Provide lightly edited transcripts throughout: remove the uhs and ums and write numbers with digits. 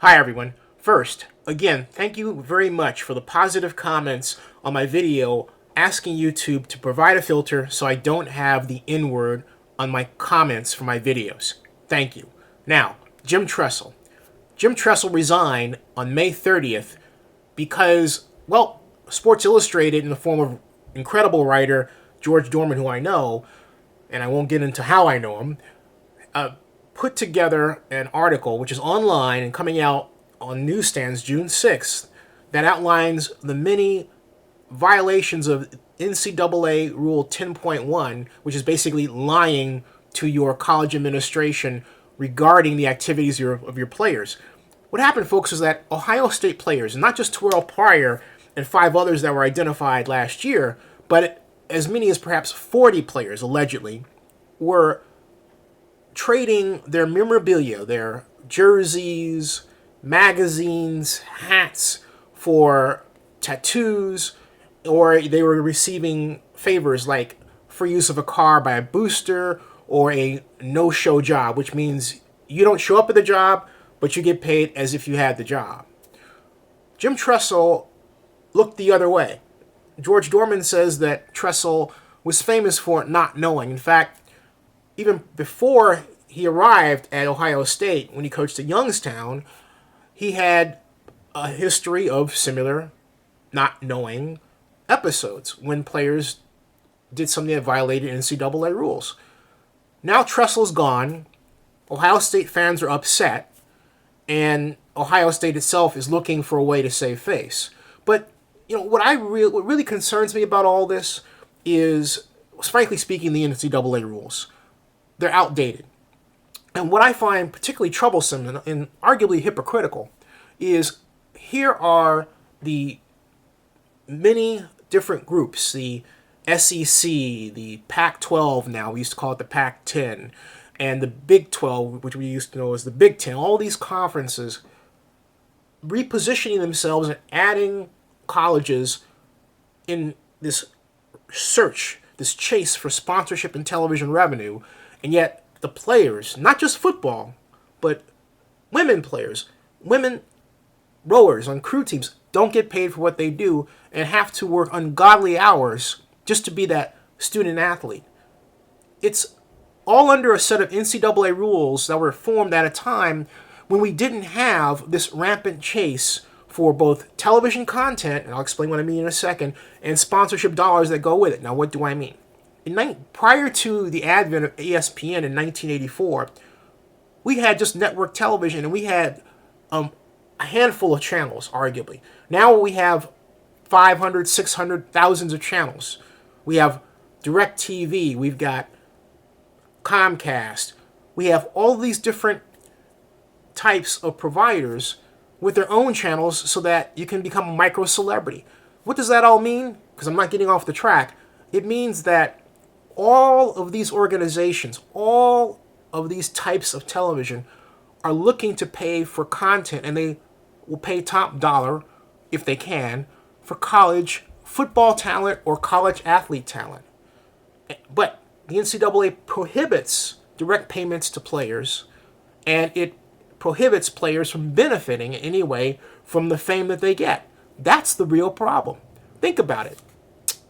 Hi everyone. First, again, thank you very much for the positive comments on my video asking YouTube to provide a filter so I don't have the N-word on my comments for my videos. Thank you. Now, Jim Tressel. Jim Tressel resigned on May 30th because, well, Sports Illustrated, in the form of incredible writer George Dorman, who I know, and I won't get into how I know him, put together an article which is online and coming out on newsstands June 6th that outlines the many violations of NCAA Rule 10.1, which is basically lying to your college administration regarding the activities of your players. What happened, folks, is that Ohio State players, not just Terrell Pryor and 5 others that were identified last year, but as many as perhaps 40 players, allegedly, were trading their memorabilia, their jerseys, magazines, hats for tattoos, or they were receiving favors like free use of a car by a booster or a no-show job, which means you don't show up at the job, but you get paid as if you had the job. Jim Tressel looked the other way. George Dorman says that Tressel was famous for not knowing. In fact, even before he arrived at Ohio State, when he coached at Youngstown, he had a history of similar not knowing episodes when players did something that violated NCAA rules. Now Tressel's gone. Ohio State fans are upset, and Ohio State itself is looking for a way to save face. But what really concerns me about all this is, frankly speaking, the NCAA rules. They're outdated. And what I find particularly troublesome and arguably hypocritical is here are the many different groups, the SEC, the Pac-12 now, we used to call it the Pac-10, and the Big 12, which we used to know as the Big 10, all these conferences repositioning themselves and adding colleges in this search, this chase for sponsorship and television revenue, and yet the players, not just football, but women players, women rowers on crew teams, don't get paid for what they do and have to work ungodly hours just to be that student athlete. It's all under a set of NCAA rules that were formed at a time when we didn't have this rampant chase for both television content, and I'll explain what I mean in a second, and sponsorship dollars that go with it. Now, what do I mean? Prior to the advent of ESPN in 1984, we had just network television, and we had a handful of channels, arguably. Now we have 500, 600, thousands of channels. We have DirecTV, we've got Comcast. We have all these different types of providers with their own channels so that you can become a micro-celebrity. What does that all mean? Because I'm not getting off the track. It means that all of these organizations, all of these types of television are looking to pay for content, and they will pay top dollar, if they can, for college football talent or college athlete talent. But the NCAA prohibits direct payments to players, and it prohibits players from benefiting in any way from the fame that they get. That's the real problem. Think about it.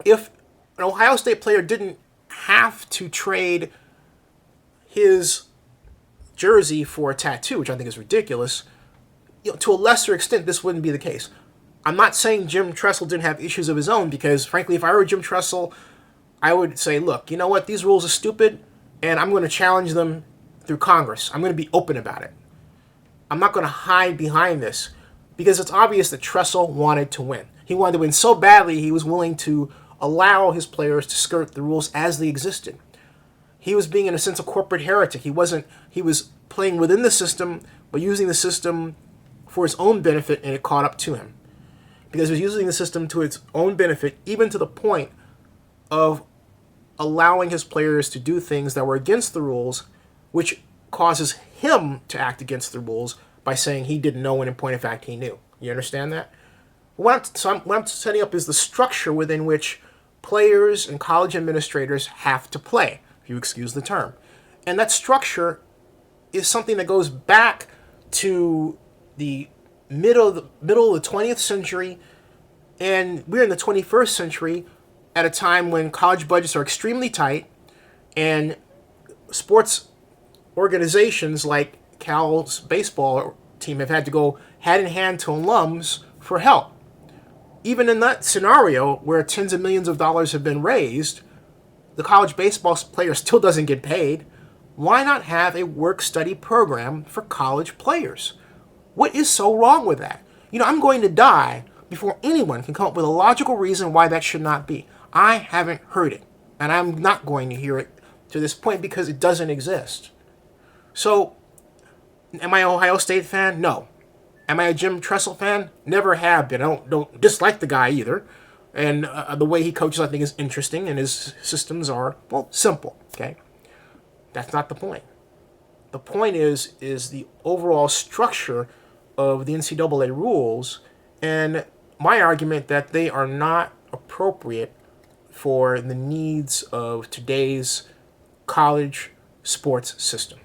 If an Ohio State player didn't have to trade his jersey for a tattoo, which I think is ridiculous, to a lesser extent, this wouldn't be the case. I'm not saying Jim Tressel didn't have issues of his own, because, frankly, if I were Jim Tressel, I would say, look, you know what, these rules are stupid, and I'm going to challenge them through Congress. I'm going to be open about it. I'm not going to hide behind this, because it's obvious that Tressel wanted to win. He wanted to win so badly, he was willing to allow his players to skirt the rules as they existed. He was being, in a sense, a corporate heretic. He was playing within the system, but using the system for his own benefit, and it caught up to him. Because he was using the system to its own benefit, even to the point of allowing his players to do things that were against the rules, which causes him to act against the rules by saying he didn't know when in point of fact he knew. You understand that? What I'm setting up is the structure within which players and college administrators have to play, if you excuse the term. And that structure is something that goes back to the middle of the 20th century, and we're in the 21st century at a time when college budgets are extremely tight, and sports organizations like Cal's baseball team have had to go hand in hand to alums for help. Even in that scenario where tens of millions of dollars have been raised, the college baseball player still doesn't get paid. Why not have a work-study program for college players? What is so wrong with that? I'm going to die before anyone can come up with a logical reason why that should not be. I haven't heard it, and I'm not going to hear it to this point because it doesn't exist. So, am I an Ohio State fan? No. Am I a Jim Tressel fan? Never have been. I don't dislike the guy either. And the way he coaches, I think, is interesting, and his systems are, well, simple. Okay, that's not the point. The point is the overall structure of the NCAA rules, and my argument that they are not appropriate for the needs of today's college sports system.